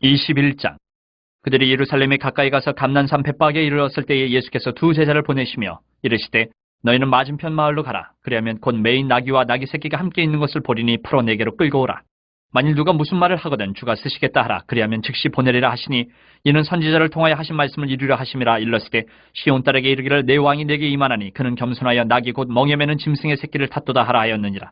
21장. 그들이 예루살렘에 가까이 가서 감난산 벳박에 이르렀을 때에 예수께서 두 제자를 보내시며 이르시되 너희는 맞은편 마을로 가라. 그리하면 곧 매인 나귀와 나귀 새끼가 함께 있는 것을 보리니 풀어 내게로 끌고 오라. 만일 누가 무슨 말을 하거든 주가 쓰시겠다 하라. 그리하면 즉시 보내리라 하시니 이는 선지자를 통하여 하신 말씀을 이루려 하심이라. 일렀으되 시온 딸에게 이르기를 내 왕이 내게 임하나니 그는 겸손하여 나귀 곧 멍에 매는 짐승의 새끼를 탓도다 하라 하였느니라.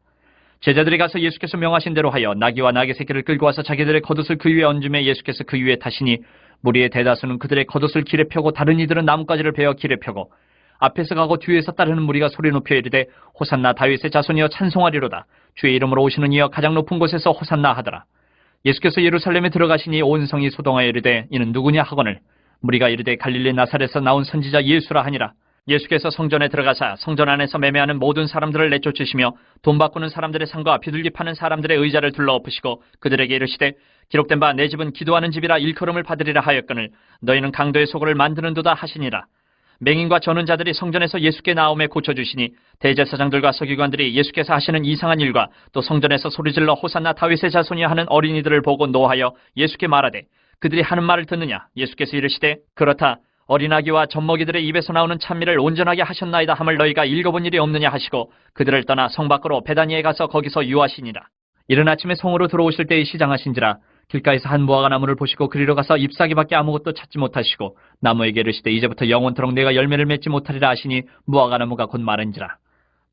제자들이 가서 예수께서 명하신 대로 하여 나귀와 나귀 새끼를 끌고 와서 자기들의 겉옷을 그 위에 얹음에 예수께서 그 위에 타시니 무리의 대다수는 그들의 겉옷을 길에 펴고 다른 이들은 나뭇가지를 베어 길에 펴고 앞에서 가고 뒤에서 따르는 무리가 소리 높여 이르되 호산나 다윗의 자손이여 찬송하리로다. 주의 이름으로 오시는 이여 가장 높은 곳에서 호산나 하더라. 예수께서 예루살렘에 들어가시니 온 성이 소동하여 이르되 이는 누구냐 하거늘 무리가 이르되 갈릴리 나사렛에서 나온 선지자 예수라 하니라. 예수께서 성전에 들어가사 성전 안에서 매매하는 모든 사람들을 내쫓으시며 돈 바꾸는 사람들의 상과 비둘기 파는 사람들의 의자를 둘러엎으시고 그들에게 이르시되 기록된 바 내 집은 기도하는 집이라 일컬음을 받으리라 하였거늘 너희는 강도의 소굴을 만드는도다 하시니라. 맹인과 저는 자들이 성전에서 예수께 나오매 고쳐주시니 대제사장들과 서기관들이 예수께서 하시는 이상한 일과 또 성전에서 소리질러 호산나 다윗의 자손이 하는 어린이들을 보고 노하여 예수께 말하되 그들이 하는 말을 듣느냐. 예수께서 이르시되 그렇다. 어린아기와 젖먹이들의 입에서 나오는 찬미를 온전하게 하셨나이다 함을 너희가 읽어본 일이 없느냐 하시고 그들을 떠나 성 밖으로 베다니에 가서 거기서 유하시니라. 이른 아침에 성으로 들어오실 때에 시장하신지라. 길가에서 한 무화과 나무를 보시고 그리로 가서 잎사귀밖에 아무것도 찾지 못하시고 나무에게 이르시되 이제부터 영원토록 내가 열매를 맺지 못하리라 하시니 무화과 나무가 곧 마른지라.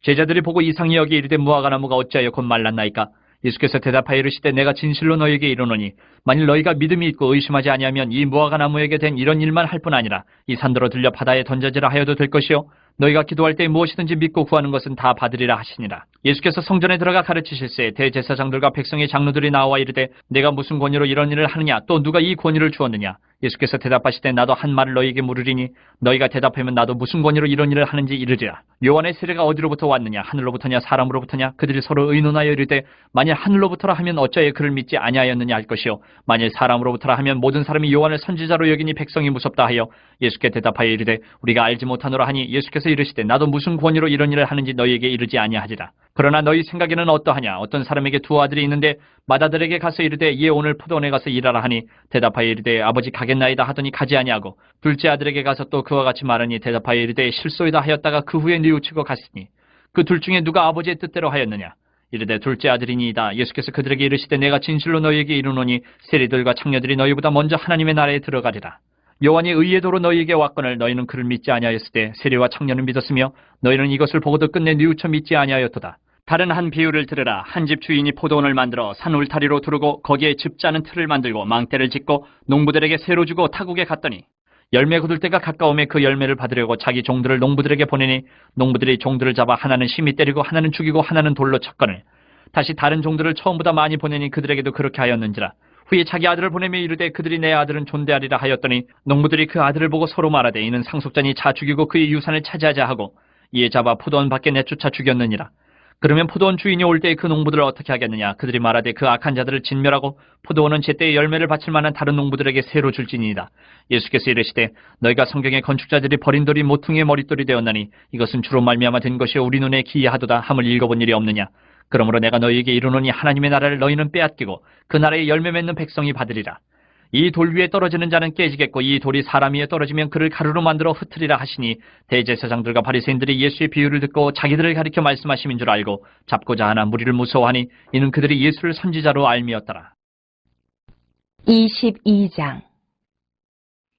제자들이 보고 이상히 여기 이르되 무화과 나무가 어찌하여 곧 말랐나이까. 예수께서 대답하여 이르시되 내가 진실로 너희에게 이르노니 만일 너희가 믿음이 있고 의심하지 아니하면 이 무화과 나무에게 된 이런 일만 할 뿐 아니라 이 산더러 들려 바다에 던져지라 하여도 될 것이요 너희가 기도할 때 무엇이든지 믿고 구하는 것은 다 받으리라 하시니라. 예수께서 성전에 들어가 가르치실세 대제사장들과 백성의 장로들이 나와 이르되 내가 무슨 권위로 이런 일을 하느냐 또 누가 이 권위를 주었느냐. 예수께서 대답하시되 나도 한 말을 너희에게 물으리니 너희가 대답하면 나도 무슨 권위로 이런 일을 하는지 이르리라. 요한의 세례가 어디로부터 왔느냐 하늘로부터냐 사람으로부터냐. 그들이 서로 의논하여 이르되 만일 하늘로부터라 하면 어찌하여 그를 믿지 아니하였느냐 할 것이요 만일 사람으로부터라 하면 모든 사람이 요한을 선지자로 여기니 백성이 무섭다 하여 예수께 대답하여 이르되 우리가 알지 못하노라 하니 예수께서 이르시되 나도 무슨 권위로 이런 일을 하는지 너희에게 이르지 아니하리라. 그러나 너희 생각에는 어떠하냐. 어떤 사람에게 두 아들이 있는데 맏아들에게 가서 이르되 얘 오늘 포도원에 가서 일하라 하니 대답하여 이르되 아버지 가겠나이다 하더니 가지 아니하고 둘째 아들에게 가서 또 그와 같이 말하니 대답하여 이르되 실소이다 하였다가 그 후에 뉘우치고 갔으니 그 둘 중에 누가 아버지의 뜻대로 하였느냐. 이르되 둘째 아들이니이다. 예수께서 그들에게 이르시되 내가 진실로 너희에게 이르노니 세리들과 창녀들이 너희보다 먼저 하나님의 나라에 들어가리라. 요한이 의의 도로 너희에게 왔거늘 너희는 그를 믿지 아니하였으되 세리와 창녀는 믿었으며 너희는 이것을 보고도 끝내 뉘우쳐 믿지 아니하였도다. 다른 한 비유를 들으라. 한 집 주인이 포도원을 만들어 산 울타리로 두르고 거기에 즙 짜는 틀을 만들고 망대를 짓고 농부들에게 새로 주고 타국에 갔더니 열매 거둘 때가 가까움에 그 열매를 받으려고 자기 종들을 농부들에게 보내니 농부들이 종들을 잡아 하나는 심히 때리고 하나는 죽이고 하나는 돌로 쳤거늘 다시 다른 종들을 처음보다 많이 보내니 그들에게도 그렇게 하였는지라. 후에 자기 아들을 보내며 이르되 그들이 내 아들은 존대하리라 하였더니 농부들이 그 아들을 보고 서로 말하되 이는 상속자니 자 죽이고 그의 유산을 차지하자 하고 이에 잡아 포도원 밖에 내쫓아 죽였느니라. 그러면 포도원 주인이 올 때에 그 농부들을 어떻게 하겠느냐. 그들이 말하되 그 악한 자들을 진멸하고 포도원은 제때에 열매를 바칠 만한 다른 농부들에게 새로 줄지니이다. 예수께서 이르시되 너희가 성경의 건축자들이 버린 돌이 모퉁이의 머릿돌이 되었나니 이것은 주로 말미암아 된 것이요 우리 눈에 기이하도다 함을 읽어본 일이 없느냐. 그러므로 내가 너희에게 이르노니 하나님의 나라를 너희는 빼앗기고 그 나라에 열매 맺는 백성이 받으리라. 이 돌 위에 떨어지는 자는 깨지겠고 이 돌이 사람 위에 떨어지면 그를 가루로 만들어 흩으리라 하시니 대제사장들과 바리새인들이 예수의 비유를 듣고 자기들을 가리켜 말씀하심인 줄 알고 잡고자 하나 무리를 무서워하니 이는 그들이 예수를 선지자로 알미었더라. 22장.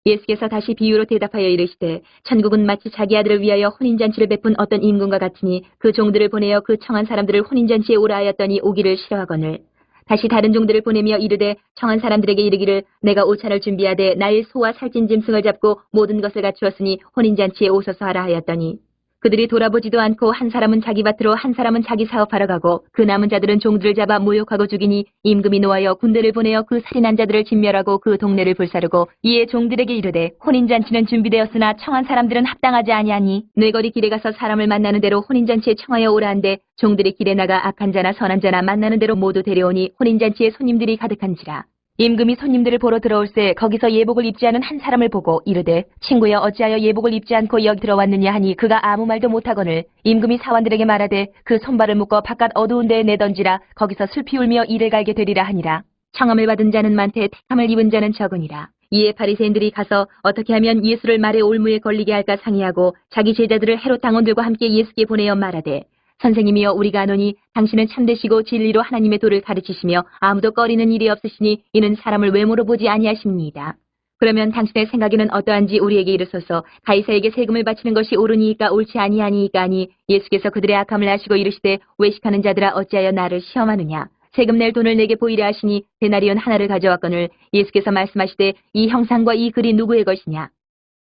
예수께서 다시 비유로 대답하여 이르시되 천국은 마치 자기 아들을 위하여 혼인잔치를 베푼 어떤 임금과 같으니 그 종들을 보내어 그 청한 사람들을 혼인잔치에 오라 하였더니 오기를 싫어하거늘 다시 다른 종들을 보내며 이르되 청한 사람들에게 이르기를 내가 오찬을 준비하되 나의 소와 살찐 짐승을 잡고 모든 것을 갖추었으니 혼인잔치에 오소서 하라 하였더니 그들이 돌아보지도 않고 한 사람은 자기 밭으로 한 사람은 자기 사업하러 가고 그 남은 자들은 종들을 잡아 모욕하고 죽이니 임금이 노하여 군대를 보내어 그 살인한 자들을 진멸하고 그 동네를 불사르고 이에 종들에게 이르되 혼인잔치는 준비되었으나 청한 사람들은 합당하지 아니하니 뇌거리 길에 가서 사람을 만나는 대로 혼인잔치에 청하여 오라 한데 종들이 길에 나가 악한 자나 선한 자나 만나는 대로 모두 데려오니 혼인잔치에 손님들이 가득한지라. 임금이 손님들을 보러 들어올새 거기서 예복을 입지 않은 한 사람을 보고 이르되 친구여 어찌하여 예복을 입지 않고 여기 들어왔느냐 하니 그가 아무 말도 못하거늘 임금이 사원들에게 말하되 그 손발을 묶어 바깥 어두운 데에 내던지라 거기서 슬피 울며 이를 갈게 되리라 하니라. 청함을 받은 자는 많되 택함을 입은 자는 적으니라. 이에 바리새인들이 가서 어떻게 하면 예수를 말의 올무에 걸리게 할까 상의하고 자기 제자들을 헤롯 당원들과 함께 예수께 보내어 말하되 선생님이여 우리가 아노니 당신은 참되시고 진리로 하나님의 도를 가르치시며 아무도 꺼리는 일이 없으시니 이는 사람을 외모로 보지 아니하십니다. 그러면 당신의 생각에는 어떠한지 우리에게 이르소서. 가이사에게 세금을 바치는 것이 옳으니까 옳지 아니하니까 하니 예수께서 그들의 악함을 아시고 이르시되 외식하는 자들아 어찌하여 나를 시험하느냐. 세금 낼 돈을 내게 보이려 하시니 데나리온 하나를 가져왔거늘 예수께서 말씀하시되 이 형상과 이 글이 누구의 것이냐.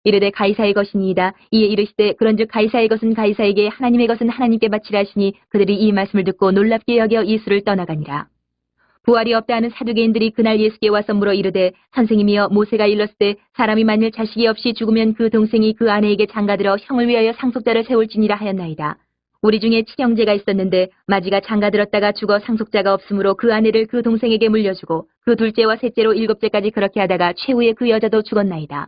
이르되 가이사의 것이니이다. 이에 이르시되 그런즉 가이사의 것은 가이사에게 하나님의 것은 하나님께 바치라 하시니 그들이 이 말씀을 듣고 놀랍게 여겨 예수를 떠나가니라. 부활이 없다 하는 사두개인들이 그날 예수께 와서 물어 이르되 선생님이여 모세가 일렀을 때 사람이 만일 자식이 없이 죽으면 그 동생이 그 아내에게 장가들어 형을 위하여 상속자를 세울지니라 하였나이다. 우리 중에 친형제가 있었는데 마지가 장가들었다가 죽어 상속자가 없으므로 그 아내를 그 동생에게 물려주고 그 둘째와 셋째로 일곱째까지 그렇게 하다가 최후에 그 여자도 죽었나이다.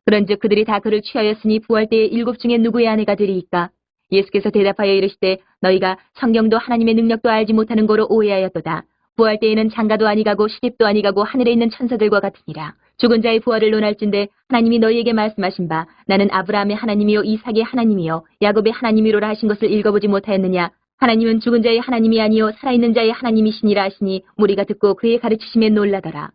그런즉 그들이 다 그를 취하였으니 부활 때에 일곱 중에 누구의 아내가 되리이까? 예수께서 대답하여 이르시되 너희가 성경도 하나님의 능력도 알지 못하는 거로 오해하였도다. 부활 때에는 장가도 아니가고 시집도 아니가고 하늘에 있는 천사들과 같으니라. 죽은 자의 부활을 논할진대 하나님이 너희에게 말씀하신 바 나는 아브라함의 하나님이요 이삭의 하나님이요 야곱의 하나님이로라 하신 것을 읽어보지 못하였느냐. 하나님은 죽은 자의 하나님이 아니요 살아있는 자의 하나님이시니라 하시니 무리가 듣고 그의 가르치심에 놀라더라.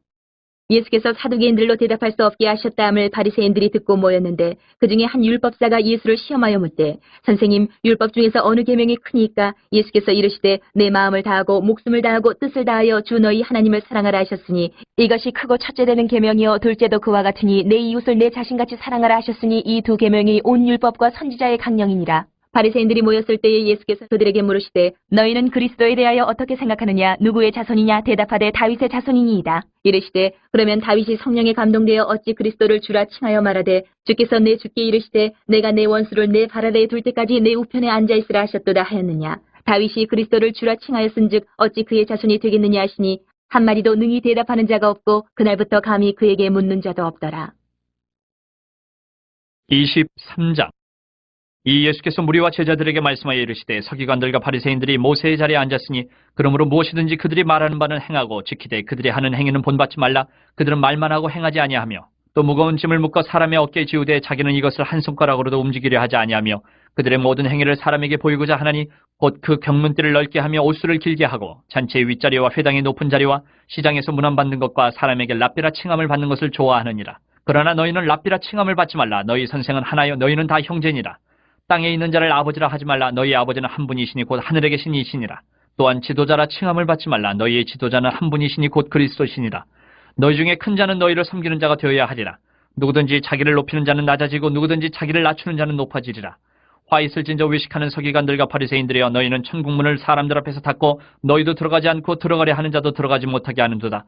예수께서 사두개인들로 대답할 수 없게 하셨다함을 바리새인들이 듣고 모였는데 그중에 한 율법사가 예수를 시험하여 묻되 선생님 율법 중에서 어느 계명이 크니까? 예수께서 이르시되 내 마음을 다하고 목숨을 다하고 뜻을 다하여 주 너희 하나님을 사랑하라 하셨으니 이것이 크고 첫째 되는 계명이요 둘째도 그와 같으니 내 이웃을 내 자신같이 사랑하라 하셨으니 이 두 계명이 온 율법과 선지자의 강령이니라. 바리새인들이 모였을 때에 예수께서 그들에게 물으시되 너희는 그리스도에 대하여 어떻게 생각하느냐. 누구의 자손이냐. 대답하되 다윗의 자손이니이다. 이르시되 그러면 다윗이 성령에 감동되어 어찌 그리스도를 주라 칭하여 말하되 주께서 내 주께 이르시되 내가 내 원수를 내 발 아래에 둘 때까지 내 우편에 앉아있으라 하셨도다 하였느냐. 다윗이 그리스도를 주라 칭하였은즉 어찌 그의 자손이 되겠느냐 하시니 한마디도 능히 대답하는 자가 없고 그날부터 감히 그에게 묻는 자도 없더라. 23장. 이 예수께서 무리와 제자들에게 말씀하여 이르시되 서기관들과 바리새인들이 모세의 자리에 앉았으니 그러므로 무엇이든지 그들이 말하는 바는 행하고 지키되 그들이 하는 행위는 본받지 말라. 그들은 말만 하고 행하지 아니하며 또 무거운 짐을 묶어 사람의 어깨에 지우되 자기는 이것을 한 손가락으로도 움직이려 하지 아니하며 그들의 모든 행위를 사람에게 보이고자 하나니 곧 그 경문띠를 넓게 하며 옷수를 길게 하고 잔치의 윗자리와 회당의 높은 자리와 시장에서 문안받는 것과 사람에게 랍비라 칭함을 받는 것을 좋아하느니라. 그러나 너희는 랍비라 칭함을 받지 말라. 너희 선생은 하나요 너희는 다 형제니라. 땅에 있는 자를 아버지라 하지 말라. 너희 아버지는 한 분이시니 곧 하늘에 계신 이시니라. 또한 지도자라 칭함을 받지 말라. 너희의 지도자는 한 분이시니 곧 그리스도시니라. 너희 중에 큰 자는 너희를 섬기는 자가 되어야 하리라. 누구든지 자기를 높이는 자는 낮아지고 누구든지 자기를 낮추는 자는 높아지리라. 화 있을진저 외식하는 서기관들과 바리새인들이여 너희는 천국문을 사람들 앞에서 닫고 너희도 들어가지 않고 들어가려 하는 자도 들어가지 못하게 하는도다.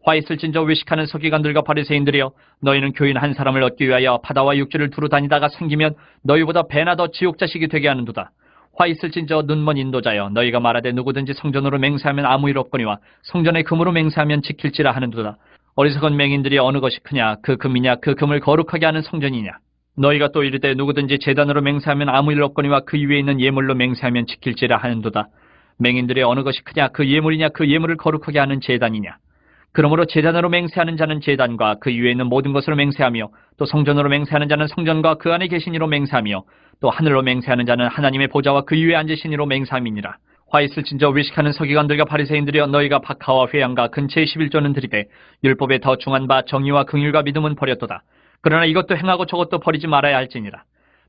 화 있을진저 외식하는 서기관들과 바리새인들이여 너희는 교인 한 사람을 얻기 위하여 바다와 육지를 두루 다니다가 생기면 너희보다 배나 더 지옥 자식이 되게 하는도다. 화 있을진저 눈먼 인도자여 너희가 말하되 누구든지 성전으로 맹세하면 아무 일 없거니와 성전의 금으로 맹세하면 지킬지라 하는도다. 어리석은 맹인들이 어느 것이 크냐. 그 금이냐 그 금을 거룩하게 하는 성전이냐. 너희가 또 이르되 누구든지 제단으로 맹세하면 아무 일 없거니와 그 위에 있는 예물로 맹세하면 지킬지라 하는도다. 맹인들이 어느 것이 크냐. 그 예물이냐 그 예물을 거룩하게 하는 제단이냐. 그러므로 제단으로 맹세하는 자는 제단과 그 위에 있는 모든 것으로 맹세하며 또 성전으로 맹세하는 자는 성전과 그 안에 계신 이로 맹세하며 또 하늘로 맹세하는 자는 하나님의 보좌와 그 위에 앉으신 이로 맹세함이니라. 화 있을진저 외식하는 서기관들과 바리새인들이여 너희가 박하와 회양과 근처의 11조는 드리되 율법에 더 중한 바 정의와 긍휼과 믿음은 버렸도다. 그러나 이것도 행하고 저것도 버리지 말아야 할지니라.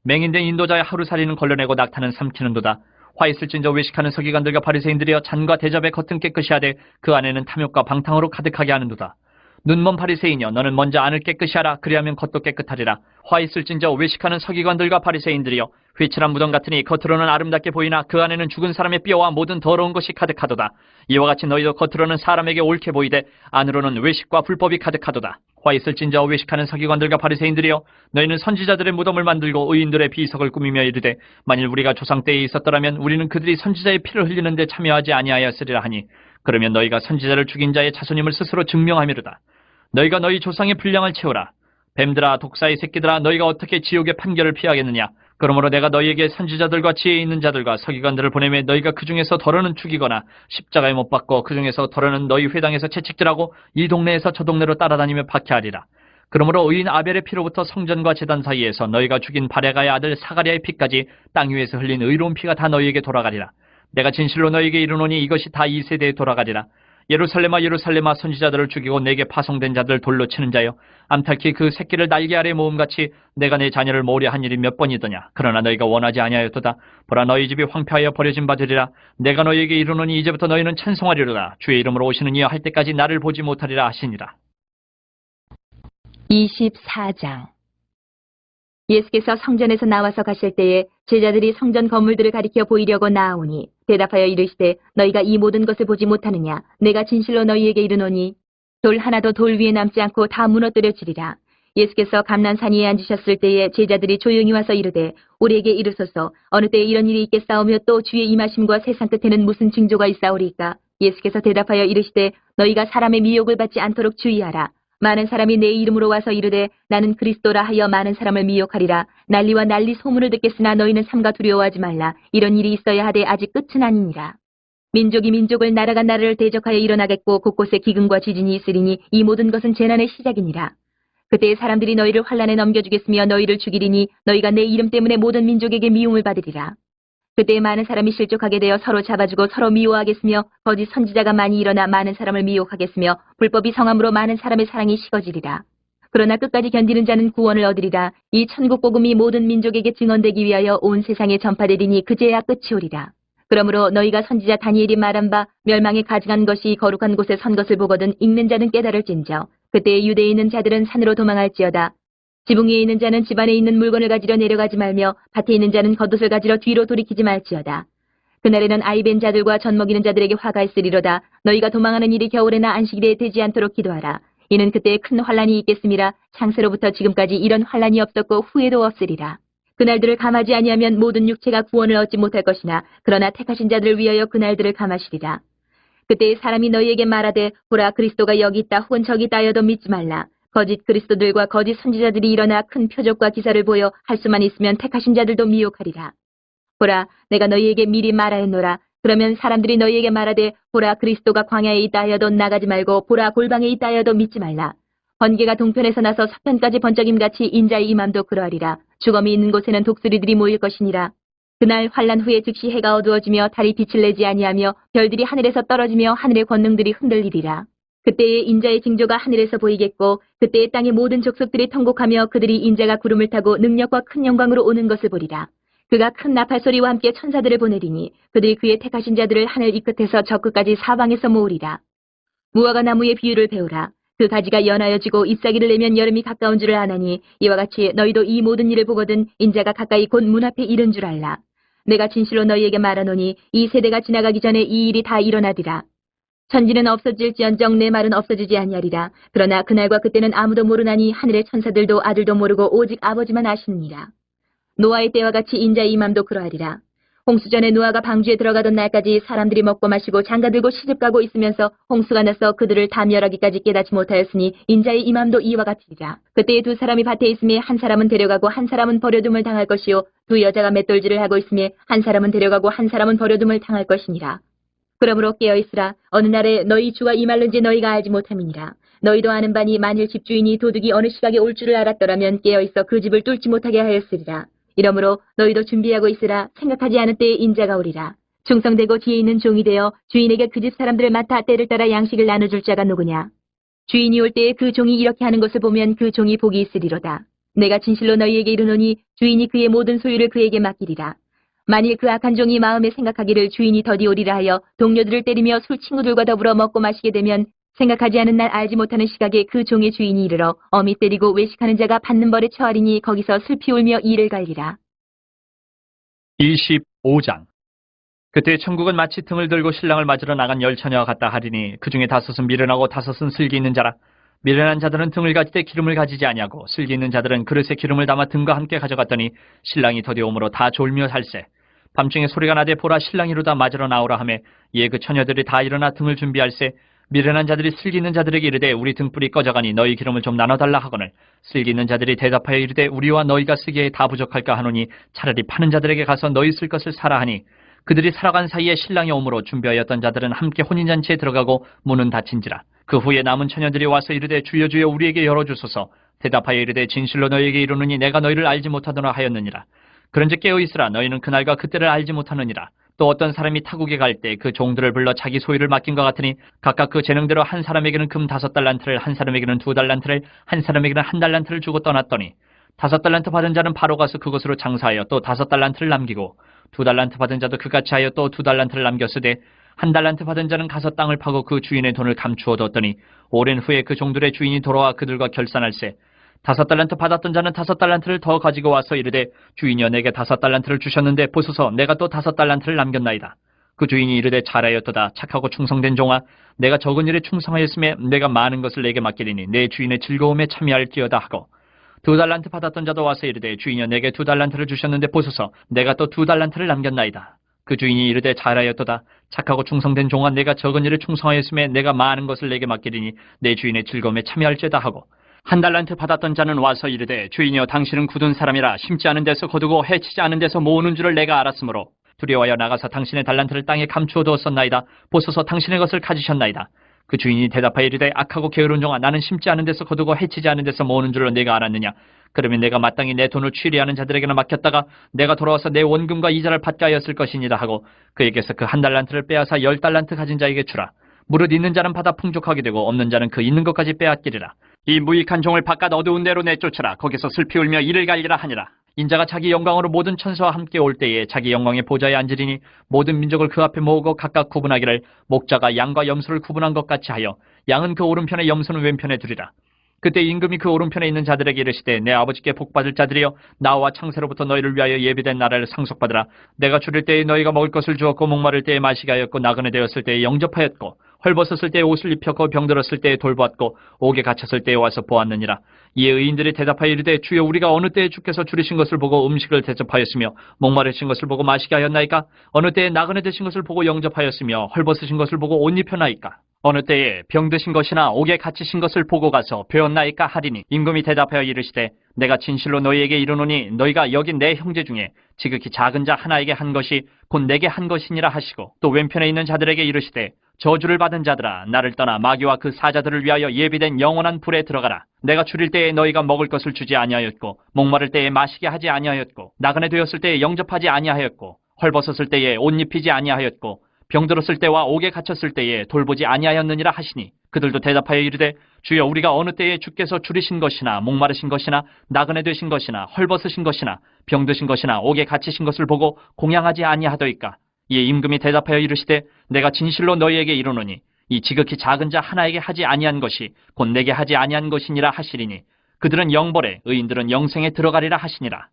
맹인된 인도자의 하루살이는 걸러내고 낙타는 삼키는도다. 화 있을진저 외식하는 서기관들과 바리새인들이여 잔과 대접의 겉은 깨끗이 하되 그 안에는 탐욕과 방탕으로 가득하게 하는도다. 눈먼 바리새인이여 너는 먼저 안을 깨끗이 하라. 그리하면 겉도 깨끗하리라. 화 있을진저 외식하는 서기관들과 바리새인들이여 회칠한 무덤 같으니 겉으로는 아름답게 보이나 그 안에는 죽은 사람의 뼈와 모든 더러운 것이 가득하도다. 이와 같이 너희도 겉으로는 사람에게 옳게 보이되 안으로는 외식과 불법이 가득하도다. 화 있을진저 외식하는 서기관들과 바리새인들이여 너희는 선지자들의 무덤을 만들고 의인들의 비석을 꾸미며 이르되 만일 우리가 조상 때에 있었더라면 우리는 그들이 선지자의 피를 흘리는 데 참여하지 아니하였으리라 하니 그러면 너희가 선지자를 죽인 자의 자손임을 스스로 증명하미로다. 너희가 너희 조상의 분량을 채우라. 뱀들아 독사의 새끼들아 너희가 어떻게 지옥의 판결을 피하겠느냐. 그러므로 내가 너희에게 선지자들과 지혜 있는 자들과 서기관들을 보내매 너희가 그 중에서 더러는 죽이거나 십자가에 못 박고 그 중에서 더러는 너희 회당에서 채찍질하고 이 동네에서 저 동네로 따라다니며 박해하리라. 그러므로 의인 아벨의 피로부터 성전과 제단 사이에서 너희가 죽인 바레가의 아들 사가랴의 피까지 땅 위에서 흘린 의로운 피가 다 너희에게 돌아가리라. 내가 진실로 너희에게 이르노니 이것이 다 이 세대에 돌아가리라. 예루살렘아 예루살렘아 선지자들을 죽이고 내게 파송된 자들 돌로 치는 자여 암탉히 그 새끼를 날개 아래 모음같이 내가 내 자녀를 모으려 한 일이 몇 번이더냐. 그러나 너희가 원하지 아니하였도다. 보라 너희 집이 황폐하여 버려진 바 되리라. 내가 너희에게 이르노니 이제부터 너희는 찬송하리로다. 주의 이름으로 오시는 이여 할 때까지 나를 보지 못하리라 하시니라. 24장. 예수께서 성전에서 나와서 가실 때에 제자들이 성전 건물들을 가리켜 보이려고 나아오니 대답하여 이르시되 너희가 이 모든 것을 보지 못하느냐. 내가 진실로 너희에게 이르노니 돌 하나도 돌 위에 남지 않고 다 무너뜨려지리라. 예수께서 감난산 위에 앉으셨을 때에 제자들이 조용히 와서 이르되 우리에게 이르소서 어느 때에 이런 일이 있겠사오며 또 주의 임하심과 세상 끝에는 무슨 징조가 있사오리까. 예수께서 대답하여 이르시되 너희가 사람의 미혹을 받지 않도록 주의하라. 많은 사람이 내 이름으로 와서 이르되 나는 그리스도라 하여 많은 사람을 미혹하리라. 난리와 난리 소문을 듣겠으나 너희는 삼가 두려워하지 말라. 이런 일이 있어야 하되 아직 끝은 아니니라. 민족이 민족을 나라가 나라를 대적하여 일어나겠고 곳곳에 기근과 지진이 있으리니 이 모든 것은 재난의 시작이니라. 그때 사람들이 너희를 환란에 넘겨주겠으며 너희를 죽이리니 너희가 내 이름 때문에 모든 민족에게 미움을 받으리라. 그때 많은 사람이 실족하게 되어 서로 잡아주고 서로 미워하겠으며 거짓 선지자가 많이 일어나 많은 사람을 미혹하겠으며 불법이 성함으로 많은 사람의 사랑이 식어지리라. 그러나 끝까지 견디는 자는 구원을 얻으리라. 이 천국 복음이 모든 민족에게 증언되기 위하여 온 세상에 전파되리니 그제야 끝이 오리라. 그러므로 너희가 선지자 다니엘이 말한 바 멸망에 가증한 것이 거룩한 곳에 선 것을 보거든 읽는 자는 깨달을진저. 그때 유대에 있는 자들은 산으로 도망할지어다. 지붕 위에 있는 자는 집 안에 있는 물건을 가지러 내려가지 말며 밭에 있는 자는 겉옷을 가지러 뒤로 돌이키지 말지어다. 그날에는 아이 벤 자들과 젖 먹이는 자들에게 화가 있으리로다. 너희가 도망하는 일이 겨울에나 안식일에 되지 않도록 기도하라. 이는 그때 큰 환란이 있겠음이라. 창세로부터 지금까지 이런 환란이 없었고 후에도 없으리라. 그날들을 감하지 아니하면 모든 육체가 구원을 얻지 못할 것이나 그러나 택하신 자들을 위하여 그날들을 감하시리라. 그때 사람이 너희에게 말하되 보라 그리스도가 여기 있다 혹은 저기 있다 하여도 믿지 말라. 거짓 그리스도들과 거짓 선지자들이 일어나 큰 표적과 기사를 보여 할 수만 있으면 택하신 자들도 미혹하리라. 보라 내가 너희에게 미리 말하였노라. 그러면 사람들이 너희에게 말하되 보라 그리스도가 광야에 있다 하여도 나가지 말고 보라 골방에 있다 하여도 믿지 말라. 번개가 동편에서 나서 서편까지 번쩍임같이 인자의 임함도 그러하리라. 주검이 있는 곳에는 독수리들이 모일 것이니라. 그날 환란 후에 즉시 해가 어두워지며 달이 빛을 내지 아니하며 별들이 하늘에서 떨어지며 하늘의 권능들이 흔들리리라. 그때에 인자의 징조가 하늘에서 보이겠고 그때에 땅의 모든 족속들이 통곡하며 그들이 인자가 구름을 타고 능력과 큰 영광으로 오는 것을 보리라. 그가 큰 나팔 소리와 함께 천사들을 보내리니 그들이 그의 택하신 자들을 하늘 이 끝에서 저 끝까지 사방에서 모으리라. 무화과 나무의 비유를 배우라. 그 가지가 연하여지고 잎사귀를 내면 여름이 가까운 줄을 아나니 이와 같이 너희도 이 모든 일을 보거든 인자가 가까이 곧 문 앞에 이른 줄 알라. 내가 진실로 너희에게 말하노니 이 세대가 지나가기 전에 이 일이 다 일어나리라. 천지는 없어질지언정 내 말은 없어지지 아니하리라. 그러나 그날과 그때는 아무도 모르나니 하늘의 천사들도 아들도 모르고 오직 아버지만 아시느니라. 노아의 때와 같이 인자의 임함도 그러하리라. 홍수전에 노아가 방주에 들어가던 날까지 사람들이 먹고 마시고 장가들고 시집가고 있으면서 홍수가 나서 그들을 다 멸하기까지 깨닫지 못하였으니 인자의 임함도 이와 같으리라. 그때에 두 사람이 밭에 있음에 한 사람은 데려가고 한 사람은 버려둠을 당할 것이요 두 여자가 맷돌질을 하고 있음에 한 사람은 데려가고 한 사람은 버려둠을 당할 것이니라. 그러므로 깨어있으라. 어느 날에 너희 주가 임할는지 너희가 알지 못함이니라. 너희도 아는 바니 만일 집주인이 도둑이 어느 시각에 올 줄을 알았더라면 깨어있어 그 집을 뚫지 못하게 하였으리라. 이러므로 너희도 준비하고 있으라. 생각하지 않을 때에 인자가 오리라. 충성되고 지혜 있는 종이 되어 주인에게 그 집 사람들을 맡아 때를 따라 양식을 나눠줄 자가 누구냐. 주인이 올 때에 그 종이 이렇게 하는 것을 보면 그 종이 복이 있으리로다. 내가 진실로 너희에게 이르노니 주인이 그의 모든 소유를 그에게 맡기리라. 만일 그 악한 종이 마음에 생각하기를 주인이 더디 오리라 하여 동료들을 때리며 술 친구들과 더불어 먹고 마시게 되면 생각하지 않은 날 알지 못하는 시각에 그 종의 주인이 이르러 어미 때리고 외식하는 자가 받는 벌에 처하리니 거기서 슬피 울며 이를 갈리라. 25장. 그때 천국은 마치 등을 들고 신랑을 맞으러 나간 열 처녀와 같다 하리니 그 중에 다섯은 미련하고 다섯은 슬기 있는 자라. 미련한 자들은 등을 가지되 기름을 가지지 아니하고 슬기 있는 자들은 그릇에 기름을 담아 등과 함께 가져갔더니 신랑이 더디 오므로 다 졸며 살세. 밤중에 소리가 나되 보라 신랑이로다 맞으러 나오라 하매 이에 그 처녀들이 다 일어나 등을 준비할세. 미련한 자들이 슬기는 자들에게 이르되 우리 등불이 꺼져가니 너희 기름을 좀 나눠달라 하거늘 슬기는 자들이 대답하여 이르되 우리와 너희가 쓰기에 다 부족할까 하노니 차라리 파는 자들에게 가서 너희 쓸 것을 사라 하니 그들이 살아간 사이에 신랑이 오므로 준비하였던 자들은 함께 혼인잔치에 들어가고 문은 닫힌지라. 그 후에 남은 처녀들이 와서 이르되 주여 주여 우리에게 열어주소서. 대답하여 이르되 진실로 너희에게 이르노니 내가 너희를 알지 못하더라 하였느니라. 그런즉 깨어 있으라. 너희는 그날과 그때를 알지 못하느니라. 또 어떤 사람이 타국에 갈 때 그 종들을 불러 자기 소유를 맡긴 것 같으니 각각 그 재능대로 한 사람에게는 금 5달란트를, 한 사람에게는 2달란트를, 한 사람에게는 1달란트를 주고 떠났더니 5달란트 받은 자는 바로 가서 그것으로 장사하여 또 5달란트를 남기고 2달란트 받은 자도 그같이 하여 또 2달란트를 남겼으되 1달란트 받은 자는 가서 땅을 파고 그 주인의 돈을 감추어 뒀더니 오랜 후에 그 종들의 주인이 돌아와 그들과 결산할세 5달란트 받았던 자는 5달란트를 더 가지고 와서 이르되 주인이여 내게 5달란트를 주셨는데 보소서 내가 또 5달란트를 남겼나이다. 그 주인이 이르되 잘하였도다. 착하고 충성된 종아 내가 적은 일에 충성하였음에 내가 많은 것을 내게 맡기리니 내 주인의 즐거움에 참여할지어다 하고 2달란트 받았던 자도 와서 이르되 주인이여 내게 2달란트를 주셨는데 보소서 내가 또 2달란트를 남겼나이다. 그 주인이 이르되 잘하였도다. 착하고 충성된 종아 내가 적은 일에 충성하였음에 내가 많은 것을 내게 맡기리니 내 주인의 즐거움에 참여할지어다 하고 1달란트 받았던 자는 와서 이르되 주인이여 당신은 굳은 사람이라 심지 않은 데서 거두고 해치지 않은 데서 모으는 줄을 내가 알았으므로 두려워하여 나가서 당신의 달란트를 땅에 감추어 두었었나이다. 보소서 당신의 것을 가지셨나이다. 그 주인이 대답하여 이르되 악하고 게으른 종아 나는 심지 않은 데서 거두고 해치지 않은 데서 모으는 줄로 내가 알았느냐. 그러면 내가 마땅히 내 돈을 취리하는 자들에게나 맡겼다가 내가 돌아와서 내 원금과 이자를 받게 하였을 것이니라 하고 그에게서 그 1달란트를 빼앗아 10달란트 가진 자에게 주라. 무릇 있는 자는 받아 풍족하게 되고 없는 자는 그 있는 것까지 빼앗기리라. 이 무익한 종을 바깥 어두운 데로 내쫓으라. 거기서 슬피 울며 이를 갈리라 하니라. 인자가 자기 영광으로 모든 천사와 함께 올 때에 자기 영광의 보좌에 앉으리니 모든 민족을 그 앞에 모으고 각각 구분하기를 목자가 양과 염소를 구분한 것 같이 하여 양은 그 오른편에 염소는 왼편에 두리라. 그때 임금이 그 오른편에 있는 자들에게 이르시되 내 아버지께 복받을 자들이여 나와 창세로부터 너희를 위하여 예비된 나라를 상속받으라. 내가 줄일 때에 너희가 먹을 것을 주었고 목마를 때에 마시게 하였고 나그네 되었을 때에 영접하였고 헐벗었을 때에 옷을 입혔고 병들었을 때에 돌보았고 옥에 갇혔을 때에 와서 보았느니라. 이에 의인들이 대답하여 이르되 주여 우리가 어느 때에 주께서 줄이신 것을 보고 음식을 대접하였으며 목마르신 것을 보고 마시게 하였나이까? 어느 때에 나그네 되신 것을 보고 영접하였으며 헐벗으신 것을 보고 옷 입혔나이까? 어느 때에 병드신 것이나 옥에 갇히신 것을 보고 가서 배웠나이까 하리니 임금이 대답하여 이르시되 내가 진실로 너희에게 이르노니 너희가 여기 내 형제 중에 지극히 작은 자 하나에게 한 것이 곧 내게 한 것이니라 하시고 또 왼편에 있는 자들에게 이르시되 저주를 받은 자들아 나를 떠나 마귀와 그 사자들을 위하여 예비된 영원한 불에 들어가라. 내가 줄일 때에 너희가 먹을 것을 주지 아니하였고 목마를 때에 마시게 하지 아니하였고 나그네 되었을 때에 영접하지 아니하였고 헐벗었을 때에 옷 입히지 아니하였고 병들었을 때와 옥에 갇혔을 때에 돌보지 아니하였느니라 하시니 그들도 대답하여 이르되 주여 우리가 어느 때에 주께서 줄이신 것이나 목마르신 것이나 나그네 되신 것이나 헐벗으신 것이나 병드신 것이나 옥에 갇히신 것을 보고 공양하지 아니하더이까. 이에 임금이 대답하여 이르시되 내가 진실로 너희에게 이르노니 이 지극히 작은 자 하나에게 하지 아니한 것이 곧 내게 하지 아니한 것이니라 하시리니 그들은 영벌에 의인들은 영생에 들어가리라 하시니라.